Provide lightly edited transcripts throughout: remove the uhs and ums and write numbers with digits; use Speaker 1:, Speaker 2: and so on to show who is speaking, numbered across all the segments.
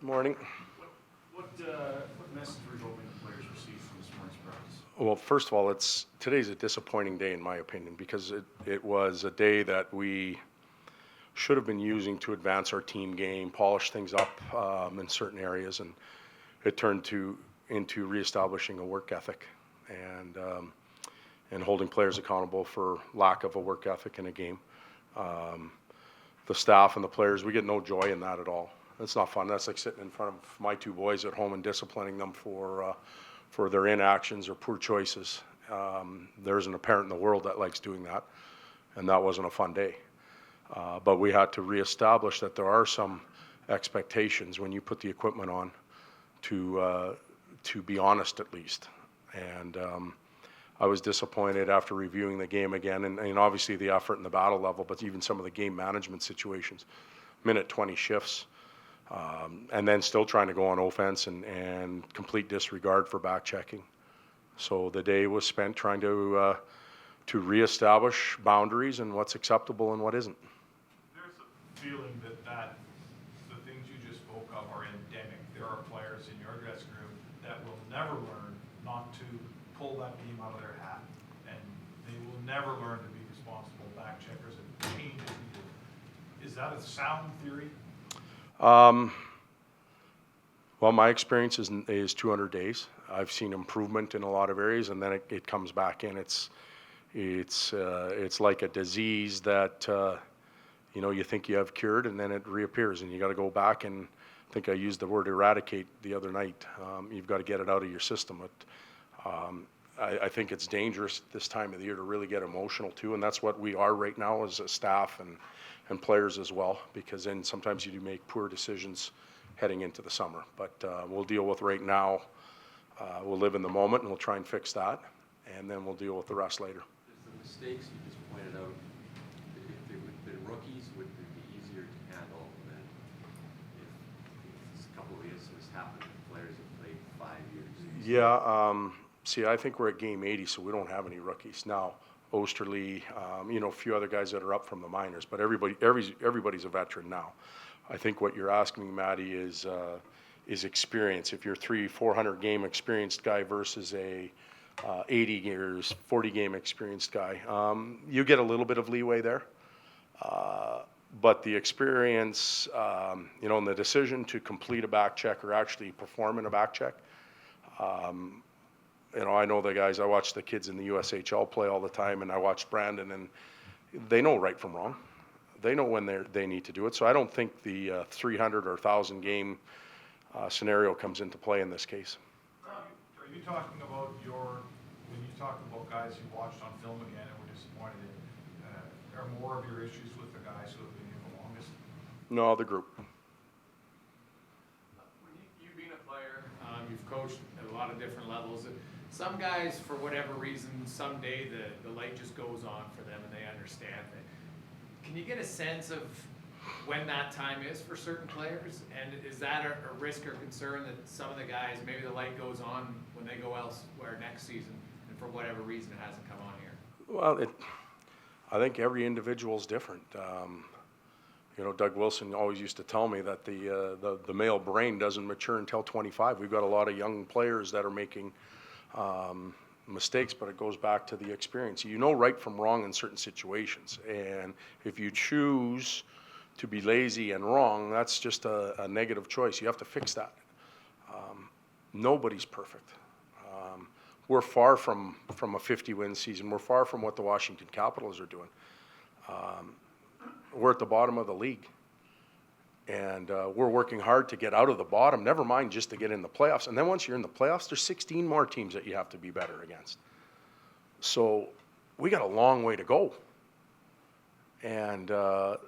Speaker 1: Morning.
Speaker 2: What message were you hoping the players received from this morning's practice?
Speaker 1: Well, first of all, today's a disappointing day in my opinion because it was a day that we should have been using to advance our team game, polish things up in certain areas, and it turned into reestablishing a work ethic and holding players accountable for lack of a work ethic in a game. The staff and the players, we get no joy in that at all. It's not fun. That's like sitting in front of my two boys at home and disciplining them for their inactions or poor choices. There isn't a parent in the world that likes doing that, and that wasn't a fun day. But we had to reestablish that there are some expectations when you put the equipment on to be honest at least. And I was disappointed after reviewing the game again, and obviously the effort and the battle level, but even some of the game management situations. Minute 20 shifts. And then still trying to go on offense and complete disregard for back checking. So the day was spent trying to reestablish boundaries and what's acceptable and what isn't.
Speaker 2: There's a feeling that the things you just spoke of are endemic. There are players in your dressing room that will never learn not to pull that game out of their hat, and they will never learn to be responsible back checkers and change as needed. Is that a sound theory?
Speaker 1: Well, my experience is 200 days. I've seen improvement in a lot of areas, and then it comes back in. It's like a disease that you think you have cured, and then it reappears, and you got to go back. And I think I used the word eradicate the other night. You've got to get it out of your system. I think it's dangerous this time of the year to really get emotional too, and that's what we are right now as a staff and players as well, because then sometimes you do make poor decisions heading into the summer. But we'll deal with right now. We'll live in the moment, and we'll try and fix that, and then we'll deal with the rest later.
Speaker 3: The mistakes you just pointed out, if they would have been rookies, would they be easier to handle than if a couple of incidents happened with players that played 5 years?
Speaker 1: Yeah, see, I think we're at game 80, so we don't have any rookies now. Osterley, a few other guys that are up from the minors, but everybody's a veteran now. I think what you're asking me, Maddie, is experience. If you're 400 game experienced guy versus a 80 years, 40 game experienced guy, you get a little bit of leeway there. But the experience, and the decision to complete a back check or actually perform in a back check, I know the guys, I watch the kids in the USHL play all the time, and I watch Brandon, and they know right from wrong. They know when they need to do it. So I don't think the 300 or 1,000 game scenario comes into play in this case.
Speaker 2: Are you talking about when you talk about guys you watched on film again and were disappointed in, are more of your issues with the guys who have been here the longest?
Speaker 1: No, the group.
Speaker 4: You've been a player, you've coached at a lot of different levels. Some guys, for whatever reason, someday the light just goes on for them and they understand it. Can you get a sense of when that time is for certain players? And is that a risk or concern that some of the guys, maybe the light goes on when they go elsewhere next season, and for whatever reason it hasn't come on here?
Speaker 1: Well, I think every individual is different. Doug Wilson always used to tell me that the male brain doesn't mature until 25. We've got a lot of young players that are making mistakes, but it goes back to the experience. You know right from wrong in certain situations, and if you choose to be lazy and wrong, that's just a negative choice. You have to fix that. Nobody's perfect. We're far from a 50-win season. We're far from what the Washington Capitals are doing. We're at the bottom of the league, and we're working hard to get out of the bottom, never mind just to get in the playoffs. And then once you're in the playoffs, there's 16 more teams that you have to be better against. So we got a long way to go. And, the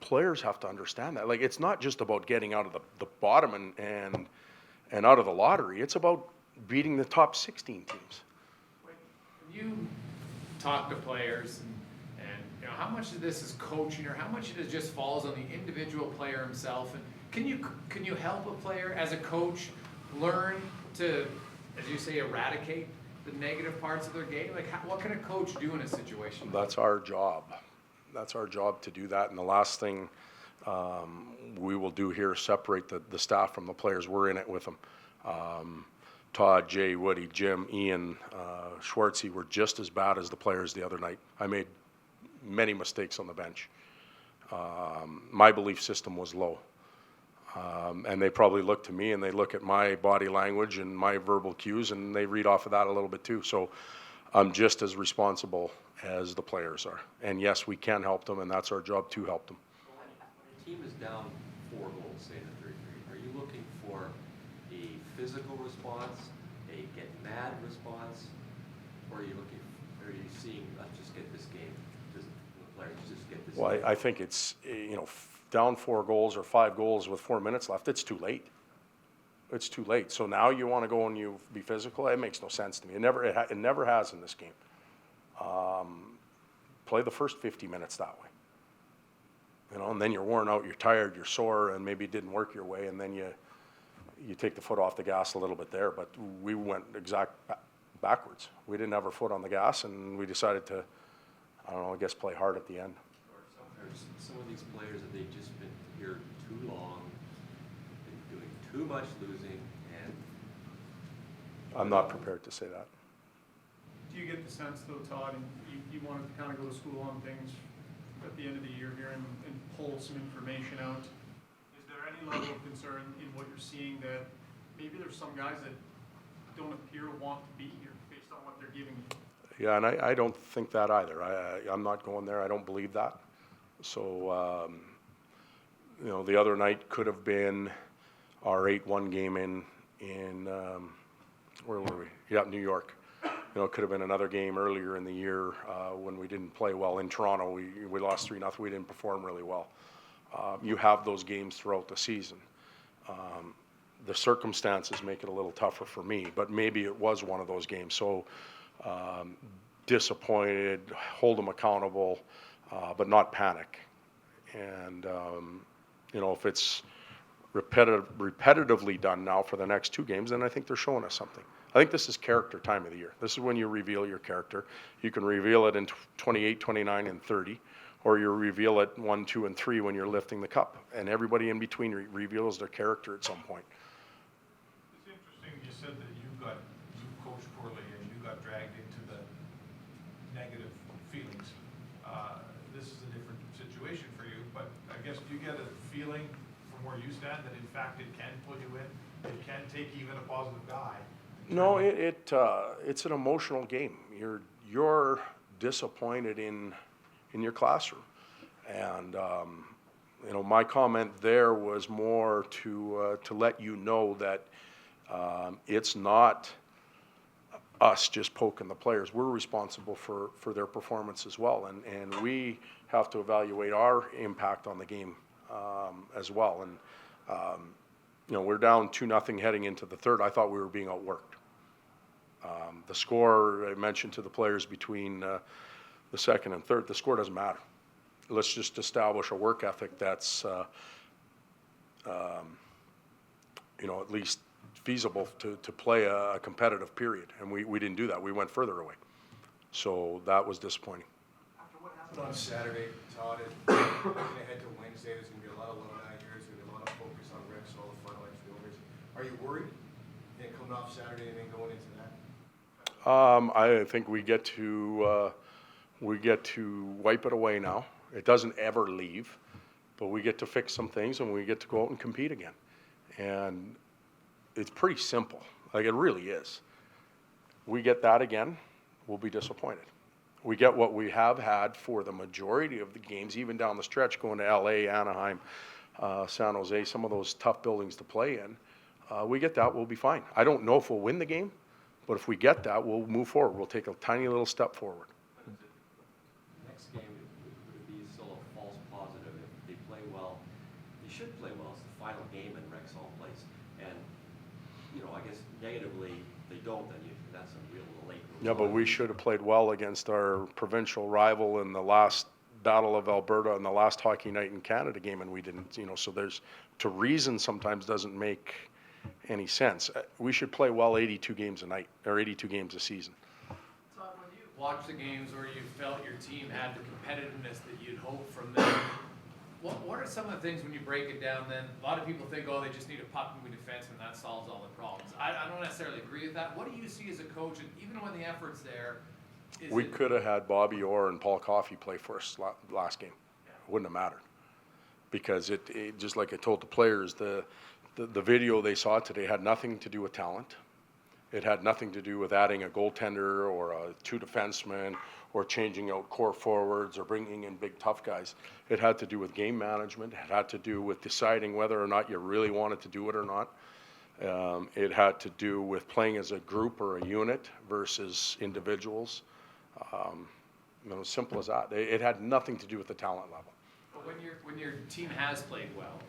Speaker 1: players have to understand that. Like, it's not just about getting out of the bottom and out of the lottery. It's about beating the top 16 teams.
Speaker 4: When you talk to players and how much of this is coaching, or how much of it just falls on the individual player himself? And can you help a player as a coach learn to, as you say, eradicate the negative parts of their game? Like, what can a coach do in a situation?
Speaker 1: That's our job. That's our job to do that. And the last thing we will do here, separate the staff from the players. We're in it with them. Todd, Jay, Woody, Jim, Ian, Schwartzy were just as bad as the players the other night. I made many mistakes on the bench. My belief system was low. And they probably look to me and they look at my body language and my verbal cues and they read off of that a little bit too. So I'm just as responsible as the players are. And yes, we can help them, and that's our job to help them.
Speaker 3: When a team is down 4 goals, say in the third period, are you looking for a physical response, a get mad response, or are you seeing, let's just get this game, just the players just get this
Speaker 1: Well,
Speaker 3: game?
Speaker 1: I think it's, down 4 goals or 5 goals with 4 minutes left, it's too late. It's too late. So now you want to go and you be physical? It makes no sense to me. It never has in this game. Play the first 50 minutes that way. And then you're worn out, you're tired, you're sore, and maybe it didn't work your way, and then you take the foot off the gas a little bit there. But we went backwards. We didn't have our foot on the gas, and we decided to, I guess play hard at the end.
Speaker 3: Some of these players that they've just been here too long, been doing too much losing, and
Speaker 1: I'm not prepared to say that.
Speaker 5: Do you get the sense though, Todd, and you wanted to kind of go to school on things at the end of the year here and pull some information out? Is there any level of concern in what you're seeing that maybe there's some guys that don't appear to want to be here based on what they're giving you?
Speaker 1: Yeah, and I don't think that either. I'm not going there. I don't believe that. So, the other night could have been our 8-1 game in where were we? Yeah, New York. It could have been another game earlier in the year when we didn't play well in Toronto. We lost 3-0. We didn't perform really well. You have those games throughout the season. The circumstances make it a little tougher for me, but maybe it was one of those games. So disappointed, hold them accountable, but not panic. And, if it's repetitively done now for the next 2 games, then I think they're showing us something. I think this is character time of the year. This is when you reveal your character. You can reveal it in 28, 29, and 30, or you reveal it 1, 2, and 3 when you're lifting the cup. And everybody in between reveals their character at some point.
Speaker 2: It's interesting, you said that you coached poorly and you got dragged into the negative feelings. This is a different situation for you, but I guess do you get a feeling from where you stand that in fact it can pull you in? It can take even a positive guy?
Speaker 1: No, it's an emotional game. You're disappointed in your classroom, and my comment there was more to let you know that it's not us just poking the players. We're responsible for their performance as well, and we have to evaluate our impact on the game as well. And we're down 2-0 heading into the third. I thought we were being outworked. The score, I mentioned to the players between the second and third, the score doesn't matter. Let's just establish a work ethic that's, at least feasible to play a competitive period. And we didn't do that. We went further away. So that was disappointing.
Speaker 6: After what happened on Saturday, Todd, and looking ahead to Wednesday, there's going to be a lot of alumni here. There's going to be a lot of focus on Rexall, the Final Eight fielders. Are you worried? Coming off Saturday and then going into that?
Speaker 1: I think we get to wipe it away now. It doesn't ever leave, but we get to fix some things and we get to go out and compete again. And it's pretty simple. Like, it really is. We get that again, we'll be disappointed. We get what we have had for the majority of the games, even down the stretch, going to LA, Anaheim, San Jose, some of those tough buildings to play in. We get that, we'll be fine. I don't know if we'll win the game, but if we get that, we'll move forward. We'll take a tiny little step forward.
Speaker 3: Next game would be still a false positive. If they play well, they should play well. It's the final game in Rexall Place. And, I guess negatively, they don't, then that's a real late.
Speaker 1: Yeah, but we should have played well against our provincial rival in the last Battle of Alberta and the last Hockey Night in Canada game, and we didn't, so to reason sometimes doesn't make any sense. We should play well 82 games a night, or 82 games a season.
Speaker 4: Todd, when you watch the games where you felt your team had the competitiveness that you'd hope from them, What are some of the things when you break it down then? A lot of people think, oh, they just need a puck-moving defenseman, that solves all the problems. I don't necessarily agree with that. What do you see as a coach, and even when the effort's there, is
Speaker 1: We
Speaker 4: it-
Speaker 1: could have had Bobby Orr and Paul Coffey play for us last game. Wouldn't have mattered. Because it just like I told the players, the video they saw today had nothing to do with talent. It had nothing to do with adding a goaltender or two defensemen or changing out core forwards or bringing in big tough guys. It had to do with game management. It had to do with deciding whether or not you really wanted to do it or not. It had to do with playing as a group or a unit versus individuals. Simple as that. It had nothing to do with the talent level.
Speaker 4: But when your team has played well,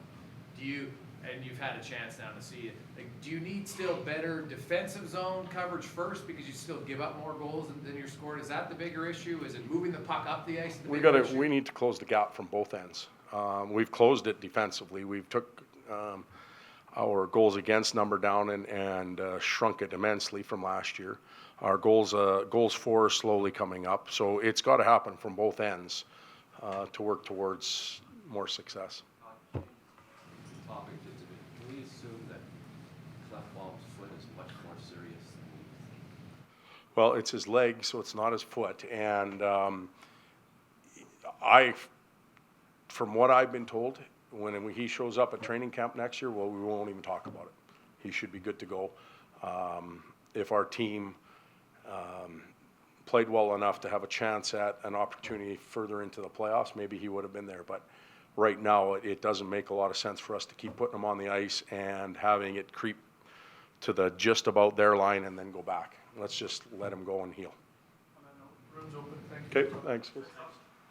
Speaker 4: do you, and you've had a chance now to see it, like, do you need still better defensive zone coverage first because you still give up more goals than you're scored? Is that the bigger issue? Is it moving the puck up the ice?
Speaker 1: We need to close the gap from both ends. We've closed it defensively. We've took our goals against number down and shrunk it immensely from last year. Our goals for are slowly coming up. So it's got to happen from both ends to work towards more success.
Speaker 3: Topic, can we assume that Clefbaum's foot is much more serious than we think?
Speaker 1: Well, it's his leg, so it's not his foot. And from what I've been told, when he shows up at training camp next year, well, we won't even talk about it. He should be good to go. If our team played well enough to have a chance at an opportunity further into the playoffs, maybe he would have been there. But right now, it doesn't make a lot of sense for us to keep putting him on the ice and having it creep to the just about their line and then go back. Let's just let him go and heal.
Speaker 5: On that note, room's open, thank you.
Speaker 1: Okay, thanks.